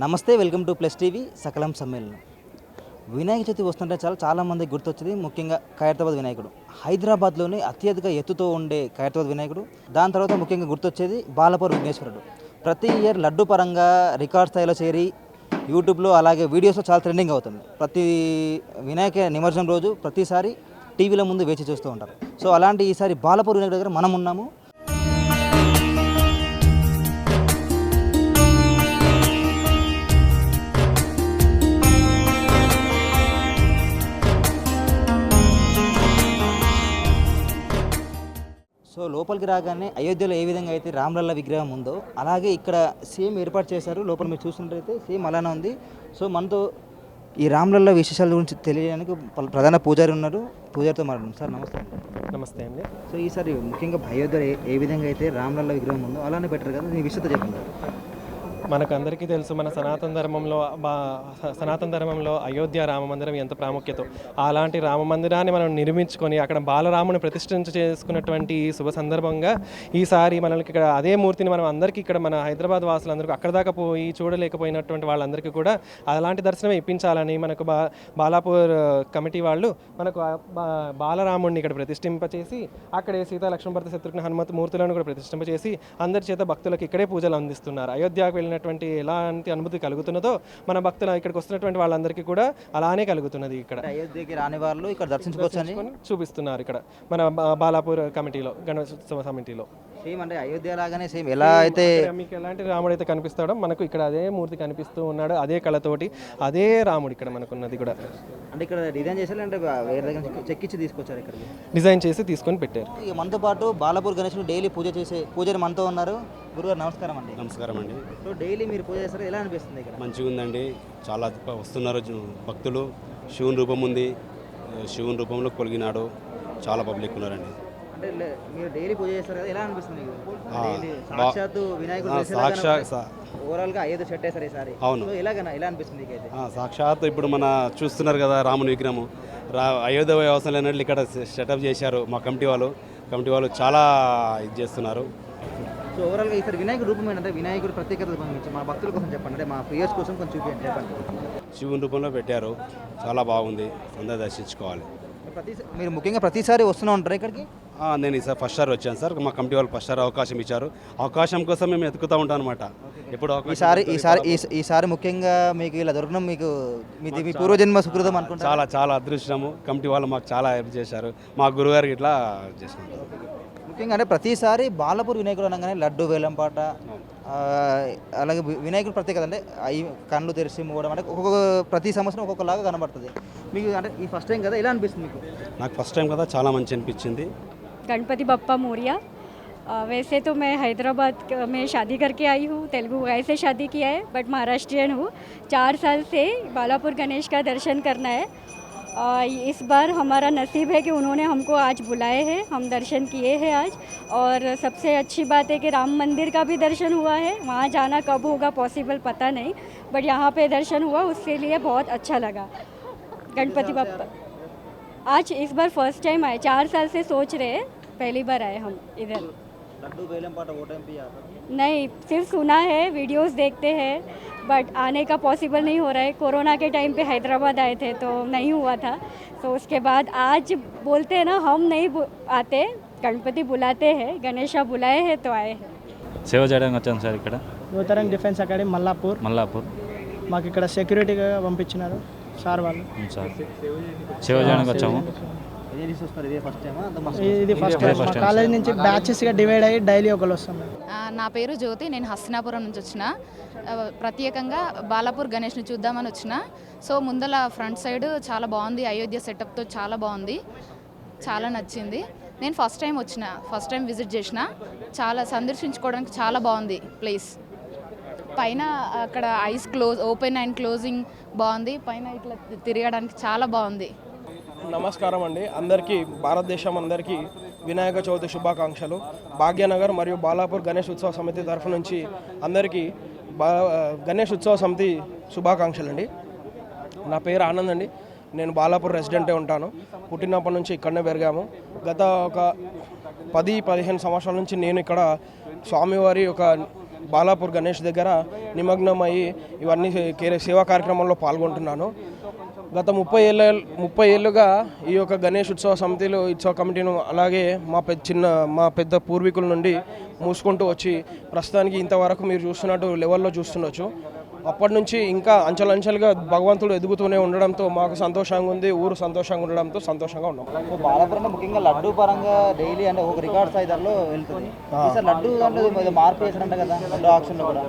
నమస్తే, welcome to plus TV సకలం సమ్మేళనం. వినాయక చవితి వస్తుంటే చాలామంది గుర్తొచ్చేది ముఖ్యంగా ఖైరతాబాద్ వినాయకుడు. హైదరాబాద్లోని అత్యధిక ఎత్తుతో ఉండే ఖైరతాబాద్ వినాయకుడు. దాని తర్వాత ముఖ్యంగా గుర్తొచ్చేది బాలాపూర్ విఘ్నేశ్వరుడు. ప్రతి ఇయర్ లడ్డు పరంగా రికార్డ్ స్థాయిలో చేరి యూట్యూబ్లో అలాగే వీడియోస్లో చాలా ట్రెండింగ్ అవుతుంది. ప్రతి వినాయక నిమజ్జనం రోజు ప్రతిసారి టీవీల ముందు వేచి చూస్తూ ఉంటారు. సో అలాంటి ఈసారి బాలాపూర్ వినాయకుడి దగ్గర మనం ఉన్నాము. సో లోపలికి రాగానే అయోధ్యలో ఏ విధంగా అయితే రామలల్ల విగ్రహం ఉందో అలాగే ఇక్కడ సేమ్ ఏర్పాటు చేశారు. లోపల మీరు చూసినట్లయితే సేమ్ అలానే ఉంది. సో మనతో ఈ రామలల్ల విశేషాల గురించి తెలియడానికి ప్రధాన పూజారి ఉన్నారు. పూజారితో మాట్లాడుతున్నాం. సార్ నమస్తే. నమస్తే అండి. సో ఈసారి ముఖ్యంగా అయోధ్యలో ఏ విధంగా అయితే రామలల్ల విగ్రహం ఉందో అలానే పెట్టారు కదా, మీ విషయత చెప్పండి. మనకు అందరికీ తెలుసు, మన సనాతన ధర్మంలో అయోధ్య రామ మందిరం ఎంత ప్రాముఖ్యత. అలాంటి రామ మందిరాన్ని మనం నిర్మించుకొని అక్కడ బాలరాముని ప్రతిష్ఠించ చేసుకున్నటువంటి ఈ శుభ సందర్భంగా ఈసారి మనకి ఇక్కడ అదే మూర్తిని మనం అందరికీ ఇక్కడ మన హైదరాబాద్ వాసులందరికీ అక్కడ దాకా పోయి చూడలేకపోయినటువంటి వాళ్ళందరికీ కూడా అలాంటి దర్శనం ఇప్పించాలని మనకు బాలాపూర్ కమిటీ వాళ్ళు మనకు బాలరాముడిని ఇక్కడ ప్రతిష్ఠింపచేసి అక్కడే సీతా లక్ష్మణభరత శత్రుఘ్న హనుమత్ మూర్తులను కూడా ప్రతిష్ఠింపచేసి అందరి చేత భక్తులకు ఇక్కడే పూజలు అందిస్తున్నారు. అయోధ్యకు వెళ్ళిన ఎలాంటి అనుభూతి కలుగుతున్నదో మన భక్తులు ఇక్కడికి వస్తున్నటువంటి వాళ్ళందరికీ కూడా అలానే కలుగుతున్నది. ఇక్కడ అయోధ్యకి రాని వాళ్ళు ఇక్కడ దర్శించుకోవచ్చని చూపిస్తున్నారు ఇక్కడ మన బాలాపూర్ కమిటీలో, గణేశోత్సవ కమిటీలో. సేమ్ అంటే అయోధ్య లాగానే సేమ్ ఎలా అయితే మీకు ఎలాంటి రాముడు అయితే కనిపిస్తాడో మనకు ఇక్కడ అదే మూర్తి కనిపిస్తూ ఉన్నాడు. అదే కళతోటి అదే రాముడు ఇక్కడ మనకున్నది కూడా. అంటే ఇక్కడ డిజైన్ చేశారు అంటే వేరే దగ్గర చెక్కిచ్చి తీసుకొచ్చారు, ఇక్కడ డిజైన్ చేసి తీసుకొని పెట్టారు. ఇక మనతో పాటు బాలాపూర్ గణేశుడు డైలీ పూజ చేసే పూజారి మనతో ఉన్నారు. గురుగారు నమస్కారం అండి. నమస్కారం అండి. సో డైలీ మీరు పూజ చేస్తారు, ఎలా అనిపిస్తుంది ఇక్కడ? మంచిగా ఉందండి. చాలా వస్తున్నారు భక్తులు. శివుని రూపం ఉంది, శివుని రూపంలో కొలిగినాడు. చాలా పబ్లిక్ ఉన్నారండి. అంటే మీరు డైలీ పూజ చేస్తారు కదా, ఎలా అనిపిస్తుంది? సాక్షాత్తు వినాయకుడు ఓవరాల్ గా అయోధ్య సెట్ చేస్తారు ఈసారి. అవును. ఎలా అనిపిస్తుంది? సాక్షాత్ ఇప్పుడు మన చూస్తున్నారు కదా రాముని విగ్రహం. అయోధ్య అవసరం లేనట్లు ఇక్కడ సెటప్ చేశారు మా కమిటీ వాళ్ళు చాలా ఇది చేస్తున్నారు. సో ఓవరాల్గా ఈసారి వినాయకుడు రూపం ఏంటంటే వినాయకుడు ప్రత్యేకత గురించి మా భక్తుల కోసం చెప్పండి, అంటే మా ప్రియర్స్ కోసం కొంచెం చూపించండి, చెప్పండి. శివుని రూపంలో పెట్టారు, చాలా బాగుంది. అందరూ దర్శించుకోవాలి. మీరు ముఖ్యంగా ప్రతిసారి వస్తూనే ఉంటారు ఇక్కడికి? నేను ఈసారి ఫస్ట్ సార్ వచ్చాను సార్. మా కమిటీ వాళ్ళు ఫస్ట్ సార్ అవకాశం ఇచ్చారు. అవకాశం కోసం మేము ఎత్తుకుతూ ఉంటాం అనమాట. ఎప్పుడు ఈసారి ముఖ్యంగా మీకు ఇలా దొరకడం మీకు మీ పూర్వజన్మ సుకృతం అనుకుంటా. చాలా చాలా అదృష్టము. కమిటీ వాళ్ళు మాకు చాలా హెల్ప్ చేశారు. మా గురుగారికి ఇట్లా చేసినారు. ముఖ్యంగా అంటే ప్రతిసారి బాలాపూర్ వినాయకుడు అనగానే లడ్డు వేలంపాట, అలాగే వినాయకుడు ప్రత్యేకత అంటే కళ్ళు తెరిచి మూవడం అంటే ప్రతి సంవత్సరం ఒక్కొక్కలాగా కనబడుతుంది. మీకు అంటే ఈ ఫస్ట్ టైం కదా, ఎలా అనిపిస్తుంది మీకు? నాకు ఫస్ట్ టైం కదా, చాలా మంచి అనిపించింది. गणपति बप्पा मौर्य। वैसे तो मैं हैदराबाद में शादी करके आई हूँ, तेलुगु गाय से शादी किया है, बट महाराष्ट्रियन हूँ। 4 साल से बालापुर गणेश का दर्शन करना है। इस बार हमारा नसीब है कि उन्होंने हमको आज बुलाए हैं, हम दर्शन किए हैं आज। और सबसे अच्छी बात है कि राम मंदिर का भी दर्शन हुआ है। वहाँ जाना कब होगा पॉसिबल पता नहीं, बट यहाँ पे दर्शन हुआ, उसके लिए बहुत अच्छा लगा। गणपति बप्पा आज इस बार फर्स्ट टाइम आए, 4 साल से सोच रहे हैं, पहली बार आए हम इधर। लड्डू बेलम-पाटा वो टाइम पे आता? नहीं, सिर्फ सुना है, वीडियोस देखते हैं, बट आने का पॉसिबल नहीं हो रहा है। कोरोना के टाइम पे हैदराबाद आए थे तो नहीं हुआ था, तो उसके बाद आज बोलते हैं ना, हम नहीं आते, गणपति बुलाते हैं, गणेशा बुलाए हैं तो आए हैं। సేవ చేయడానికి వచ్చాను సార్. ఇక్కడ యువతరం డిఫెన్స్ అకాడమీ మల్లాపూర్ మాకు ఇక్కడ సెక్యూరిటీగా పంపించినారు సార్ వాళ్ళు. సార్ సేవ చేయడానికి వచ్చాము. ఇది ఫస్ట్ టైం మా కాలేజ్ నుంచి బ్యాచెస్గా డివైడ్ అయ్యి డైలీ ఒకరు వస్తాం. నా పేరు జ్యోతి, నేను హస్తినాపురం నుంచి వచ్చిన. ప్రత్యేకంగా బాలాపూర్ గణేష్ని చూద్దామని వచ్చిన. సో ముందల ఫ్రంట్ సైడ్ చాలా బాగుంది, అయోధ్య సెటప్తో చాలా బాగుంది, చాలా నచ్చింది. నేను ఫస్ట్ టైం విజిట్ చేసిన. చాలా సందర్శించుకోవడానికి చాలా బాగుంది ప్లేస్. పైన అక్కడ ఐస్ ఓపెన్ అండ్ క్లోజింగ్ బాగుంది, పైన ఇట్లా తిరగడానికి చాలా బాగుంది. నమస్కారం అండి అందరికీ, భారతదేశం అందరికీ వినాయక చవితి శుభాకాంక్షలు. భాగ్యనగర్ మరియు బాలాపూర్ గణేష్ ఉత్సవ సమితి తరఫు నుంచి అందరికీ గణేష్ ఉత్సవ సమితి శుభాకాంక్షలు అండి. నా పేరు ఆనంద్ అండి, నేను బాలాపూర్ రెసిడెంటే ఉంటాను. పుట్టినప్పటి నుంచి ఇక్కడనే పెరిగాము. గత ఒక 10-15 సంవత్సరాల నుంచి నేను ఇక్కడ స్వామివారి ఒక బాలాపూర్ గణేష్ దగ్గర నిమగ్నమయ్యి ఇవన్నీ సేవా కార్యక్రమంలో పాల్గొంటున్నాను. గత 30 ఏళ్ళుగా ఈ యొక్క గణేష్ ఉత్సవ సమితిలో ఉత్సవ కమిటీను అలాగే మా పెద్ద పూర్వీకుల నుండి మూసుకుంటూ వచ్చి ప్రస్తుతానికి ఇంతవరకు మీరు చూస్తున్నట్టు లెవెల్లో చూస్తుండొచ్చు. అప్పటి నుంచి ఇంకా అంచెలంచెలుగా భగవంతుడు ఎదుగుతూనే ఉండడంతో మాకు సంతోషంగా ఉంది, ఊరు సంతోషంగా ఉండడంతో సంతోషంగా ఉన్నాం. సో బాలాపురం ముఖ్యంగా లడ్డు పరంగా డైలీ అంటే ఒక రికార్డ్ స్థాయిలో వెళ్తుంది. ఈసారి లడ్డు అంటే మార్పు చేశారంట కదా లడ్డు ఆక్షన్లో కూడా?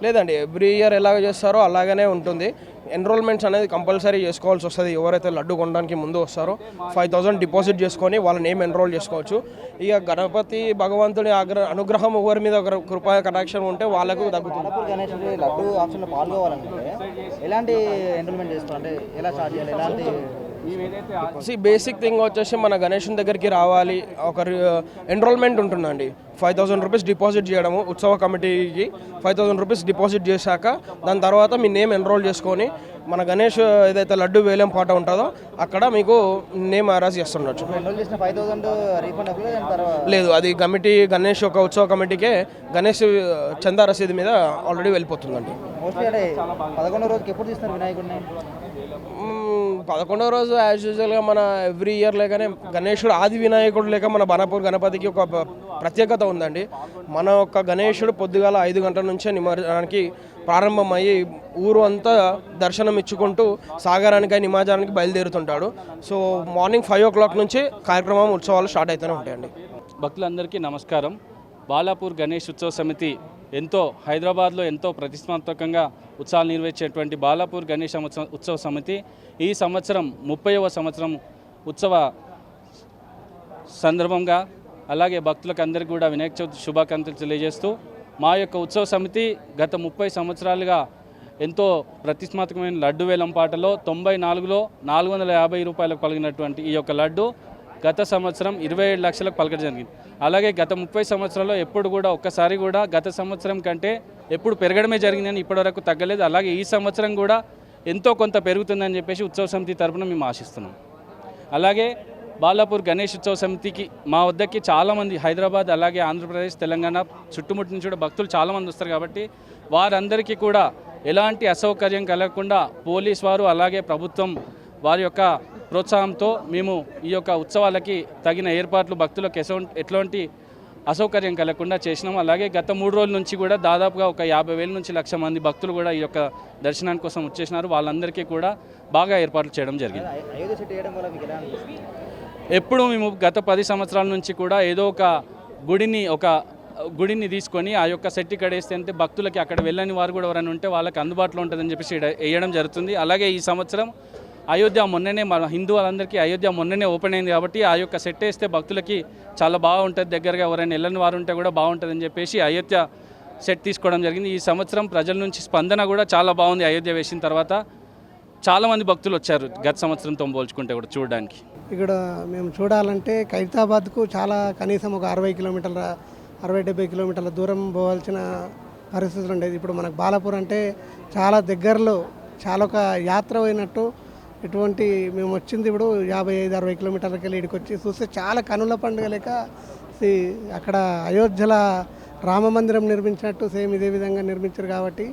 లేదండి, ఎవ్రీ ఇయర్ ఎలాగ చేస్తారో అలాగనే ఉంటుంది. ఎన్రోల్మెంట్స్ అనేది కంపల్సరీ చేసుకోవాల్సి వస్తుంది. ఎవరైతే లడ్డు కొనడానికి ముందు వస్తారో 5,000 డిపాజిట్ చేసుకొని వాళ్ళ నేమ్ ఎన్రోల్ చేసుకోవచ్చు. ఇక గణపతి భగవంతుని అనుగ్రహం ఎవరి మీద ఒక కృపా కటాక్షం ఉంటే వాళ్ళకు తగ్గుతుంది. బాలాపూర్ గణేష్ లడ్డు ఆక్షన్లో పాల్గొవాలంటే ఎలాంటి ఎన్రోల్మెంట్ చేసుకోవాలి, అంటే ఎలా స్టార్ట్ చేయాలి, ఎలాంటి బేసిక్ థింగ్ వచ్చేసి మన గణేషుని దగ్గరికి రావాలి. ఒక ఎన్రోల్మెంట్ ఉంటుందండి. 5,000 రూపీస్ డిపాజిట్ చేయడము, ఉత్సవ కమిటీకి 5,000 రూపీస్ డిపాజిట్ చేశాక దాని తర్వాత మీ నేమ్ ఎన్రోల్ చేసుకొని మన గణేష్ ఏదైతే లడ్డు వేలం పాట ఉంటుందో అక్కడ మీకు నేమ్ అరేంజ్ చేస్తుండొచ్చు. ఎన్రోల్ చేసిన 5,000 రీఫండ్ లేదు, అది కమిటీ గణేష్ ఒక ఉత్సవ కమిటీకే గణేష్ చందా రసీదు మీద ఆల్రెడీ వెళ్ళిపోతుందండి. మోస్ట్లీ అంటే 11వ రోజుకి ఎప్పుడు తీస్తున్నారు వినాయకుడిని? 11వ రోజు యాజ్ యూజువల్గా మన ఎవ్రీ ఇయర్ లేకనే గణేశుడు ఆది వినాయకుడు లేక మన బాలాపూర్ గణపతికి ఒక ప్రత్యేకత ఉందండి. మన యొక్క గణేశుడు పొద్దుగాల 5 గంటల నుంచే నిమజ్జనానికి ప్రారంభమయ్యి ఊరు అంతా దర్శనం ఇచ్చుకుంటూ సాగరానికి నిమజ్జనానికి బయలుదేరుతుంటాడు. సో మార్నింగ్ 5 o'clock నుంచి కార్యక్రమం ఉత్సవాలు స్టార్ట్ అవుతూనే ఉంటాయండి. భక్తులందరికీ నమస్కారం. బాలాపూర్ గణేష్ ఉత్సవ సమితి హైదరాబాద్లో ఎంతో ప్రతిష్టాత్మకంగా ఉత్సవాలు నిర్వహించేటువంటి బాలాపూర్ గణేష్ ఉత్సవ సమితి ఈ సంవత్సరం 30వ సంవత్సరం ఉత్సవ సందర్భంగా అలాగే భక్తులకు అందరికీ కూడా వినాయక చవితి శుభాకాంక్షలు తెలియజేస్తూ మా యొక్క ఉత్సవ సమితి గత 30 సంవత్సరాలుగా ఎంతో ప్రతిష్టాత్మకమైన లడ్డు వేలం పాటలో 94లో 450 రూపాయలకు పలిగినటువంటి ఈ యొక్క లడ్డు గత సంవత్సరం 27 లక్షలకు పలకడం జరిగింది. అలాగే గత 30 సంవత్సరాల్లో ఎప్పుడు కూడా ఒక్కసారి కూడా గత సంవత్సరం కంటే ఎప్పుడు పెరగడమే జరిగిందని ఇప్పటివరకు తగ్గలేదు. అలాగే ఈ సంవత్సరం కూడా ఎంతో కొంత పెరుగుతుందని చెప్పేసి ఉత్సవ సమితి తరఫున మేము ఆశిస్తున్నాం. అలాగే బాలాపూర్ గణేష్ ఉత్సవ సమితికి మా వద్దకి చాలామంది హైదరాబాద్ అలాగే ఆంధ్రప్రదేశ్ తెలంగాణ చుట్టుముట్టు నుంచి కూడా భక్తులు చాలామంది వస్తారు కాబట్టి వారందరికీ కూడా ఎలాంటి అసౌకర్యం కలగకుండా పోలీస్ వారు అలాగే ప్రభుత్వం వారి యొక్క ప్రోత్సాహంతో మేము ఈ యొక్క ఉత్సవాలకి తగిన ఏర్పాట్లు భక్తులకు ఎట్లాంటి అసౌకర్యం కలగకుండా చేసినాం. అలాగే గత 3 రోజుల నుంచి కూడా దాదాపుగా ఒక 50,000 నుంచి 1,00,000 మంది భక్తులు కూడా ఈ యొక్క దర్శనాని కోసం వచ్చేసినారు. వాళ్ళందరికీ కూడా బాగా ఏర్పాట్లు చేయడం జరిగింది. ఎప్పుడు మేము గత 10 సంవత్సరాల నుంచి కూడా ఏదో ఒక గుడిని తీసుకొని ఆ యొక్క సెట్ ఇక్కడ వేస్తే అంటే భక్తులకి అక్కడ వెళ్ళని వారు కూడా ఎవరైనా ఉంటే వాళ్ళకి అందుబాటులో ఉంటుందని చెప్పేసి వేయడం జరుగుతుంది. అలాగే ఈ సంవత్సరం అయోధ్య మొన్ననే మన హిందువులందరికీ అయోధ్య మొన్ననే ఓపెన్ అయింది కాబట్టి ఆ యొక్క సెట్ వేస్తే భక్తులకి చాలా బాగుంటుంది, దగ్గరగా ఎవరైనా వెళ్ళని వారు ఉంటే కూడా బాగుంటుందని చెప్పేసి అయోధ్య సెట్ తీసుకోవడం జరిగింది. ఈ సంవత్సరం ప్రజల నుంచి స్పందన కూడా చాలా బాగుంది. అయోధ్య వేసిన తర్వాత చాలామంది భక్తులు వచ్చారు గత సంవత్సరంతో పోల్చుకుంటే కూడా చూడడానికి. ఇక్కడ మేము చూడాలంటే ఖైరతాబాద్కు చాలా కనీసం ఒక 60-70 కిలోమీటర్ల దూరం పోవాల్సిన పరిస్థితులు ఉండేది. ఇప్పుడు మనకు బాలాపూర్ అంటే చాలా దగ్గరలో చాలా ఒక యాత్ర అయినట్టు ఇటువంటి మేము వచ్చింది ఇప్పుడు 55-60 కిలోమీటర్లకి వెళ్ళి ఇక్కడికి వచ్చి చూస్తే చాలా కనుల పండుగ లేక అక్కడ అయోధ్యలో రామమందిరం నిర్మించినట్టు సేమ్ ఇదే విధంగా నిర్మించారు కాబట్టి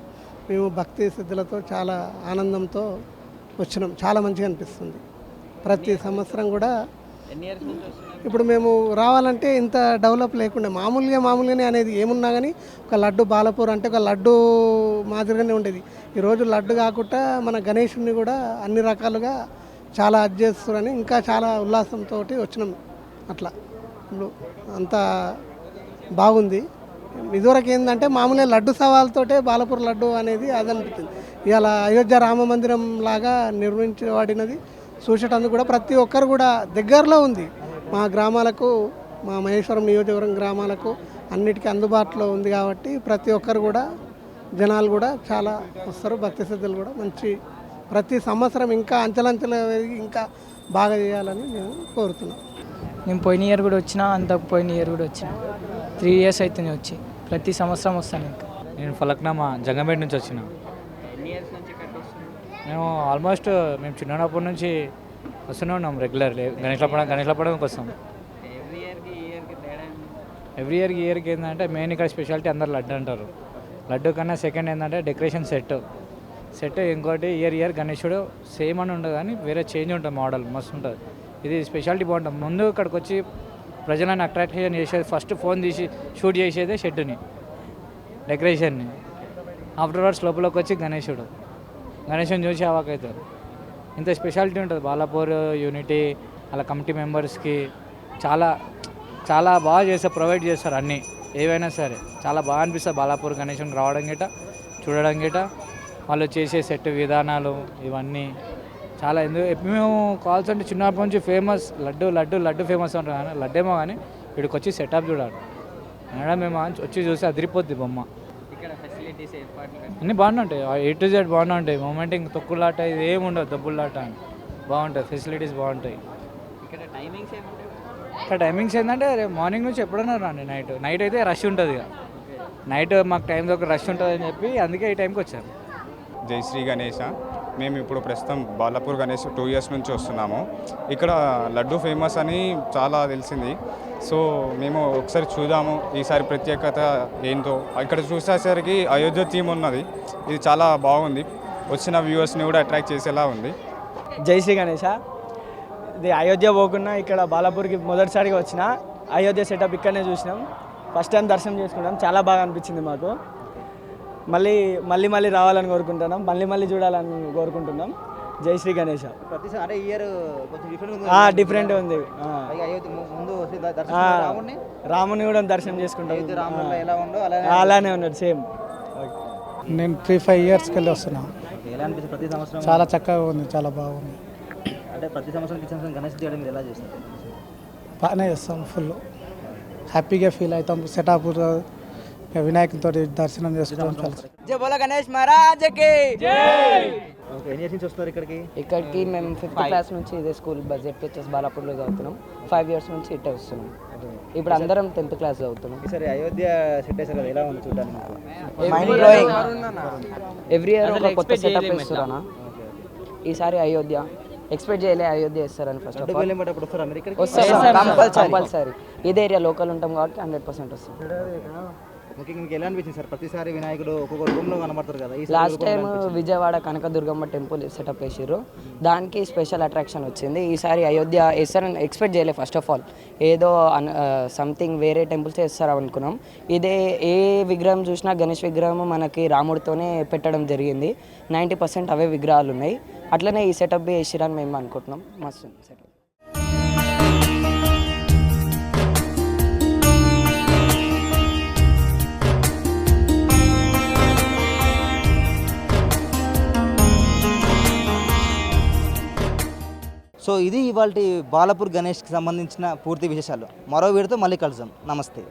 మేము భక్తి సిద్ధులతో చాలా ఆనందంతో వచ్చినాం. చాలా మంచిగా అనిపిస్తుంది. ప్రతి సంవత్సరం కూడా ఇప్పుడు మేము రావాలంటే ఇంత డెవలప్ లేకుండా మామూలుగానే అనేది ఏమున్నా కానీ ఒక లడ్డు బాలాపూర్ అంటే ఒక లడ్డు మాదిరిగానే ఉండేది. ఈరోజు లడ్డు కాకుండా మన గణేషుని కూడా అన్ని రకాలుగా చాలా చేస్తున్నారని ఇంకా చాలా ఉల్లాసంతో వచ్చినాం. అట్లా ఇప్పుడు అంతా బాగుంది. ఇదివరకు ఏంటంటే మామూలుగా లడ్డు సవాల్తోటే బాలాపూర్ లడ్డు అనేది అది అనిపించింది. ఇవాళ అయోధ్య రామ మందిరం లాగా నిర్మించబడినది చూసేటందుకు కూడా ప్రతి ఒక్కరు కూడా దగ్గరలో ఉంది. మా గ్రామాలకు మా మహేశ్వరం నియోజకవర్గం గ్రామాలకు అన్నిటికీ అందుబాటులో ఉంది కాబట్టి ప్రతి ఒక్కరు కూడా జనాలు కూడా చాలా వస్తారు. భక్తి శ్రద్ధలు కూడా మంచి ప్రతి సంవత్సరం ఇంకా అంచెలంచెలు ఇంకా బాగా చేయాలని మేము కోరుతున్నాం. నేను పోయిన ఇయర్ కూడా వచ్చినా, అంతకు పోయిన ఇయర్ కూడా వచ్చిన 3 years అవుతుంది వచ్చి. ప్రతి సంవత్సరం వస్తాను. ఇంకా నేను ఫలక్నామా జంగంపేట నుంచి వచ్చిన. మేము ఆల్మోస్ట్ మేము చిన్నప్పటి నుంచి వస్తూనే ఉన్నాం రెగ్యులర్లీ. గణేష్ల పండుగకి వస్తాం. ఎవ్రీ ఇయర్కి ఏంటంటే మెయిన్ ఇక్కడ స్పెషాలిటీ అందరు లడ్డు అంటారు. లడ్డు కన్నా సెకండ్ ఏంటంటే డెకరేషన్ సెట్ ఇంకోటి ఇయర్ గణేశుడు సేమ్ అని ఉండదు కానీ వేరే చేంజ్ ఉంటుంది, మోడల్ మస్తు ఉంటుంది. ఇది స్పెషాలిటీ బాగుంటుంది. ముందు ఇక్కడికి వచ్చి ప్రజలను అట్రాక్షన్ చేసేది ఫస్ట్ ఫోన్ తీసి షూట్ చేసేదే షెడ్ని డెకరేషన్ని. ఆఫ్టర్వర్డ్స్ లోపలికి వచ్చి గణేశుని చూసి అవాకవుతారు. ఇంత స్పెషాలిటీ ఉంటుంది బాలాపూర్ యూనిటీ అలా కమిటీ మెంబర్స్కి చాలా చాలా బాగా చేస్తారు, ప్రొవైడ్ చేస్తారు అన్నీ ఏవైనా సరే. చాలా బాగా అనిపిస్తుంది బాలాపూర్ గణేశుని రావడం గిట చూడడం గిట, వాళ్ళు చేసే సెట్ విధానాలు ఇవన్నీ చాలా. మేము కాల్స్ అంటే చిన్నప్పటి నుంచి ఫేమస్ లడ్డు ఫేమస్ అంటారు కానీ లడ్డేమో కానీ ఇక్కడికి వచ్చి సెటప్ చూడాలి మేడం. మేము వచ్చి చూసి అదిరిపోద్ది బొమ్మ. అన్నీ బాగుంటాయి, A to Z బాగుంటాయి. మూమెంటింగ్ తొక్కులాట ఇది ఏమి ఉండదు, దబ్బులాట అని బాగుంటుంది. ఫెసిలిటీస్ బాగుంటాయి. ఇక్కడ టైమింగ్స్ ఏంటంటే రేపు మార్నింగ్ నుంచి ఎప్పుడన్నా రండి. నైట్ అయితే రష్ ఉంటుంది. ఇక నైట్ మాకు టైం దగ్గర రష్ ఉంటుంది అని చెప్పి అందుకే ఈ టైంకి వచ్చాము. జై శ్రీ గణేశ. మేము ఇప్పుడు ప్రస్తుతం బాలాపూర్ గణేష్ 2 years నుంచి వస్తున్నాము. ఇక్కడ లడ్డు ఫేమస్ అని చాలా తెలిసింది. సో మేము ఒకసారి చూద్దాము ఈసారి ప్రత్యేకత ఏంటో. ఇక్కడ చూసేసరికి అయోధ్య థీమ్ ఉన్నది, ఇది చాలా బాగుంది. వచ్చిన వ్యూవర్స్ని కూడా అట్రాక్ట్ చేసేలా ఉంది. జై శ్రీ గణేశ. ఇది అయోధ్య పోకుండా ఇక్కడ బాలాపూర్కి మొదటిసారిగా వచ్చిన అయోధ్య సెటప్ ఇక్కడనే చూసినాం. ఫస్ట్ టైం దర్శనం చేసుకున్నాం, చాలా బాగా అనిపించింది మాకు. మళ్ళీ రావాలని కోరుకుంటున్నాం, మళ్ళీ చూడాలని కోరుకుంటున్నాం. జై శ్రీ గణేశ. ప్రతిసారి ఇయర్ కొంచెం డిఫరెంట్ ఉంది. ముందు రాముని కూడా దర్శనం చేసుకుంటాం, ఎలా ఉండో అలానే ఉన్నాడు సేమ్. నేను 3-5 yearsకి వెళ్ళి వస్తున్నాను. ఎలా అనిపిస్తుంది ప్రతి సంవత్సరం? చాలా చక్కగా ఉంది, చాలా బాగుంది. అంటే ప్రతి సంవత్సరం గణేష్ చేయడం మీరు ఎలా చేస్తారు? బాగానే చేస్తాం, ఫుల్ హ్యాపీగా ఫీల్ అవుతాం. సెటప్ వినాయకునితో దర్శనం చేసుకుంటాం. జై బోలో గణేష్ మహారాజ్కి జై. ఓకే, ఎన్ని ఇయర్స్ నుంచి వస్తారు ఇక్కడికి? ఇక్కడికి మేము 5th class నుంచి ఇదే స్కూల్ బడ్జెట్ వచ్చేసి బాలాపూర్లో చదువుతున్నాం. 5 years నుంచి ఇట్టే వస్తున్నాం. ఇప్పుడు అందరం 10th class చదువుతున్నాం. సరే, అయోధ్య సెట్ వేసారు కదా, ఎలా ఉంది చూడడానికి? Mind blowing. ఎవ్రీ ఇయర్ ఒక కొత్త సెటప్ ఇస్తారన్నా. ఈసారి అయోధ్య ఎక్స్పెక్ట్ చేయలే అయోధ్య ఇస్తారని. ఫస్ట్ ఆఫ్ ఆల్ కంపల్సరీ ఇదే ఏరియా లోకల్ ఉంటాం కాబట్టి 100% వస్తాం. ముఖ్యంగా మీకు ఎలా అనిపించింది సార్? ప్రతిసారి వినాయకుడు ఒక్కొక్క రూమ్లో కనబడతారు కదా. Last time Vijayawada Kanakadurgamma temple setup వేసారు, దానికి స్పెషల్ అట్రాక్షన్ వచ్చింది. ఈసారి అయోధ్య వేస్తారని ఎక్స్పెక్ట్ చేయలేదు. ఫస్ట్ ఆఫ్ ఆల్ ఏదో సంథింగ్ వేరే టెంపుల్స్ వేస్తారు అనుకున్నాం. ఇదే ఏ విగ్రహం చూసినా గణేష్ విగ్రహం మనకి రాముడితోనే పెట్టడం జరిగింది. 90% అవే విగ్రహాలు ఉన్నాయి. అట్లనే ఈ సెటప్ వేసిరని మేము అనుకుంటున్నాం. మస్తు సెటప్. సో ఇది ఇవాళ బాలాపూర్ గణేష్కి సంబంధించిన పూర్తి విశేషాలు. మరో వీడితో మళ్ళీ కలుద్దాం. నమస్తే.